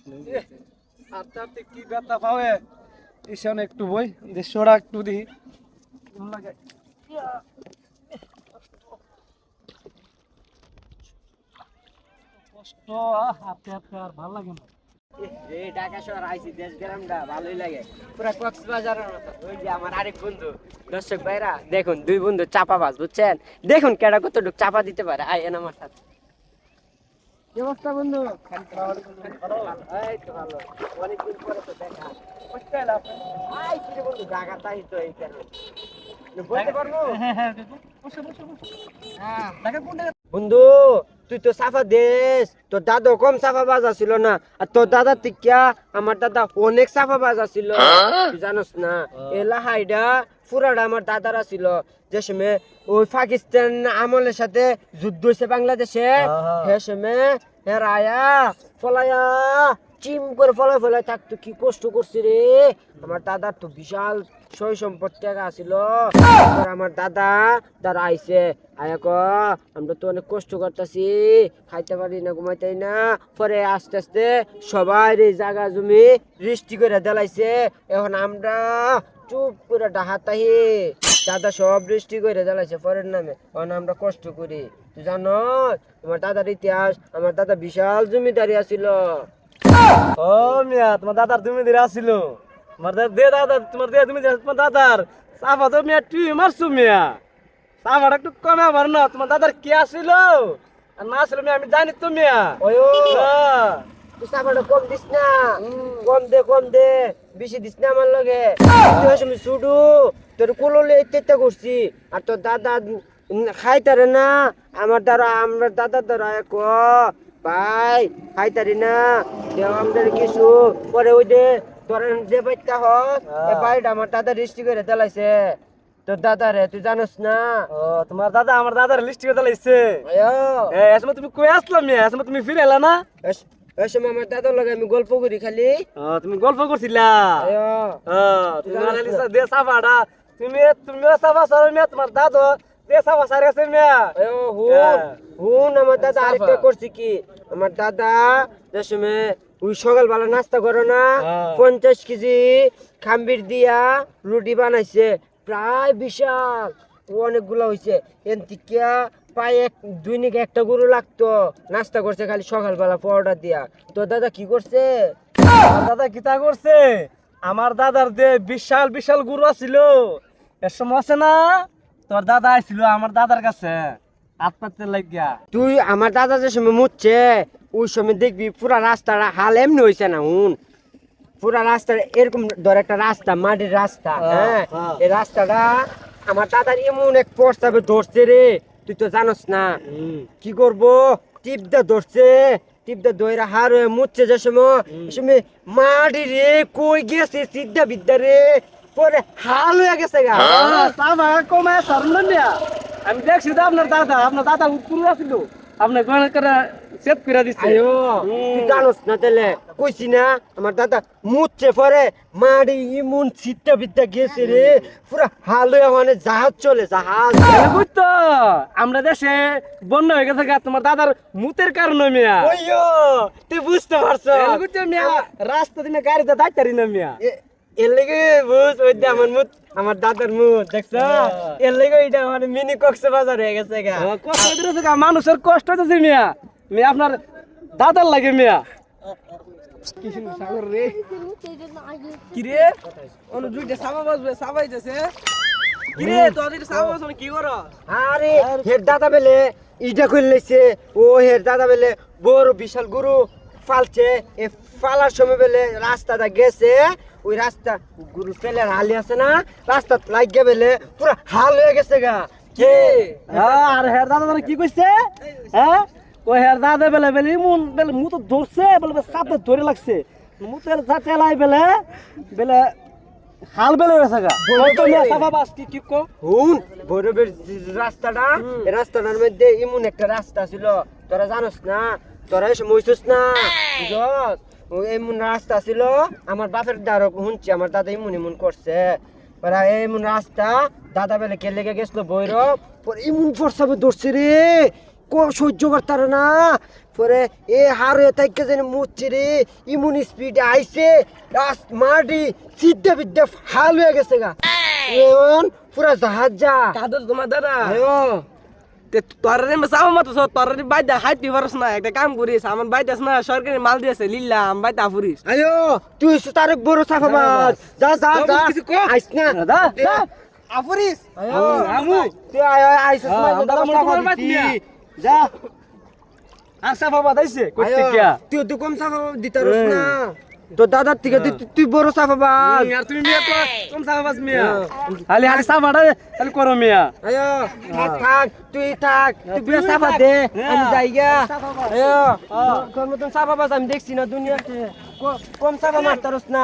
আত্মাতে কি ব্যথা পাবে ঈশান একটু বই দেশটা একটু দি লাগে কষ্ট হাতে হাতে আর ভালো লাগে না এই ঢাকা শহর আইছি দেশ গ্রামটা ভালোই লাগে পুরা কক্সবাজারের মতো ওই যে আমার আরেক বন্ধু দর্শক ভাইরা দেখুন দুই বন্ধু চাপাবাজ বুঝছেন দেখুন কেডা কতটুকু চাপা দিতে পারে আইয়েন আমার সাথে কি অবস্থা বন্ধু এই তো ভালো অনেকদিন পরে তো দেখা বুঝতে এলাম আইছি রে বন্ধু ঢাকা তাই তো এই কারণে বলতে পারবো হ্যাঁ বসে বসে বসে হ্যাঁ দেখা কোন বন্ধু তুই তো সাফা দেশ তোর দাদা কম সাফা বাজা ছিল না আর তোর দাদা তিকা আমার দাদা অনেক সাফা বাজা ছিল তুই জানোস না এলা হাইডা পুরাটা আমার দাদারা ছিল যে সময় ওই পাকিস্তান আমলের সাথে যুদ্ধ হয়েছে বাংলাদেশে সে সময় হেরায়া ফলায়া চিম করে ফলায় ফলায় থাকতো কি কষ্ট করছে রে আমার দাদার তো বিশাল সই সম্পত্তি টাকা আছিল আমার দাদা তারা আইছে আয়াক আমরা তো অনেক কষ্ট করতেছি খাইতে পারি না ঘুমাইতে না পরে আস্তে আস্তে সবাই এই জায়গা জমি রেজিস্ট্রি করে দেলাইছে এখন আমরা চুপ করে ডাহাতাহি দাদা সব রেজিস্ট্রি করে দেলাইছে পরের নামে এখন আমরা কষ্ট করি তুই জানো আমার দাদার ইতিহাস আমার দাদা বিশাল জমিদারি আছিল ও মিয়া তোমার দাদার তুমি দিরা ছিল তোমার দাদা তোমার তুমি তোমার দাদার সাফা তো মিয়া তুই মারছো মিয়া সাফাটা একটু কমে আমার না তোমার দাদার কি আসিল আর না আসলে মিয়া আমি জানি তো মিয়া ওই তুই সাবাটা কম দিস না কম দে বেশি দিস না আমার লগে আমি শুডু তোর কোললে ইত্যা করছি আর তোর দাদা খাইতারে না আমার দ্বারা আমার দাদার দ্বারা ক ভাই খাইতারি না দেও আমাদের কিছু পরে ওই দে তোর যে বাইটা হস এই বাইটা আমার দাদা রেজিস্ট্রি করে দেলাইছে তোর দাদা রে তুই জানোস না ও তোমার দাদা আমার দাদার লিস্ট করে লাইছে এসমে তুমি কই আসলা মিয়া এসমে তুমি ফিরে এলা না ওই সময় আমার দাদার লগে আমি গল্প করি খালি তুমি গল্প করছিলা তোমার লিসা দে সাফাটা তুমি সাফা সারা মিয়া তোমার দাদা দে সাফা সারা আছে মিয়া হুন আমার দাদা আরেকটা করছি কি আমার দাদা যে সময় ওই সকালবেলা নাস্তা করো না 50 কেজি খাম্বির দিয়া রুটি বানাইছে প্রায় বিশাল অনেকগুলো হয়েছে এনতিকা প্রায় দৈনিক একটা গরু লাগতো নাস্তা করছে খালি সকালবেলা পরোটা দিয়া তোর দাদা কি করছে দাদা কিতা করছে আমার দাদার দে বিশাল বিশাল গরু আছিল এর সময় আছে না তোর দাদা আইছিল আমার দাদার কাছে আত্মাতে লাগিয়া তুই আমার দাদা যে সময় মুচ্ছে ওই সময় দেখবি পুরা রাস্তাটা হাল এমনি হয়েছে না হুন পুরা রাস্তা এরকম ধর একটা রাস্তা মাটির রাস্তা হ্যাঁ এই রাস্তাটা আমার দাদার এমন এক প্রস্তাবে ধরছে রে তুই তো জানোস না কি করবো টিপদা ধরছে টিপদা দইরা হার হয়ে মুচ্ছে যে সময় মাটি রে কই গেছে সিদ্ধা বিদ্যা রে পরে হাল হয়ে গেছে গা সাবা কমায় সারন না আমি দেখছি তো আপনার দাদা উপরে আছিল আপনি কোন করে সেট করে দিছে আয়ো তুই জানোস না তেলে কইছি না আমার দাদা মুচ্ছে পরে মাটি ইমন সিদ্ধা বিদ্যা গেছে রে পুরা হাল হয়ে মানে জাহাজ চলে জাহাজ বুঝতো আমরা দেশে বন্যা হয়ে গেছে গা তোমার দাদার মুতের কারণে মিয়া ওইয়ো তুই বুঝতে পারছ বুঝছো মিয়া রাস্তা দিনে গাড়িতে দাঁড়াতারি না মিয়া এর লেগে বুঝ ওই যে আমার মুত আমার দাদার মুত দেখছো এর লেগে এটা মানে মিনি কক্সবাজার হয়ে গেছে গা কষ্ট হইতেছে গা মানুষের কষ্ট হইতেছে মিয়া মিয়া আপনার দাদার লাগে মিয়া কিষণ সাগর রে কি রে অনু দুইটা সাবা বাজবে সাবাইতেছে কি রে তোর দুইটা সাবা বাজবে কি করো আরে হের দাদা বেলে ইটা কইল লইছে ও হের দাদা বেলে বড় বিশাল গরু ফালছে এ ফালার সময় বেলে রাস্তাটা গেছে ওই রাস্তা গরু ফেলে হালি আছে না রাস্তা লাগিয়ে বেলে পুরো হাল হয়ে গেছে গা কে আর হের দাদা কি কইছে হ্যাঁ ও হের দাদা বেলে বেলে মুন বেলে মু তো ধরছে বেলে সাথে ধরে লাগছে মুতের যাতে লাই বেলে বেলে হাল বেলে গেছে গা তো মিয়া সাফা বাস কি কো হুন বড়বের রাস্তাটা এই রাস্তাটার মধ্যে এমন একটা রাস্তা ছিল তোরা জানোস না তোরা এসে মইছস না বুঝছস ও এমন রাস্তা ছিল আমার বাপের দ্বারা শুনছি আমার দাদা এমন করছে ওরা এমন রাস্তা দাদা বেলে কে লেগে গেছিল বৈরব পর এমন ফর্সাবে ধরছে রে সহ্য করতার না পরে এ হার হয়ে থাকে যেন মুচ্ছে রে ইমুন স্পিড আইছে মাটি সিদ্ধে বিদ্যে হাল হয়ে গেছে গা এখন পুরা জাহাজ যা কাদের তোমার দাদা আয়ো তোরে চাওয়া মতো তোরে বাইদা হাইতে পারস না একটা কাম করিস আমার বাইদাস না সরকারি মাল দিয়েছে লিল্লা আমি বাইতে আফুরিস আয়ো তুই তারেক বড় সাফাবাজ যা যা যা আইস না দাদা আফুরিস আয়ো আমু তুই আয় আইসস না দাদা সাফা দিতি যা আশা বাবা দাইছে কইতে আয়ো, কিয়া তুই তো কম সাফা দিতারস না তো দাদার থেকে তুই বড় সাফাবাজ আর তুমি মিয়া তো কম সাবাস মিয়া খালি খালি সাবাটা খালি করো মিয়া আয়ো থাক তুই থাক তুই বিয়া সাফা দে আমি যাই গা আয়ো তোর মতন সাফাবাজ আমি দেখছি না দুনিয়াতে কম সাফা মারতারস না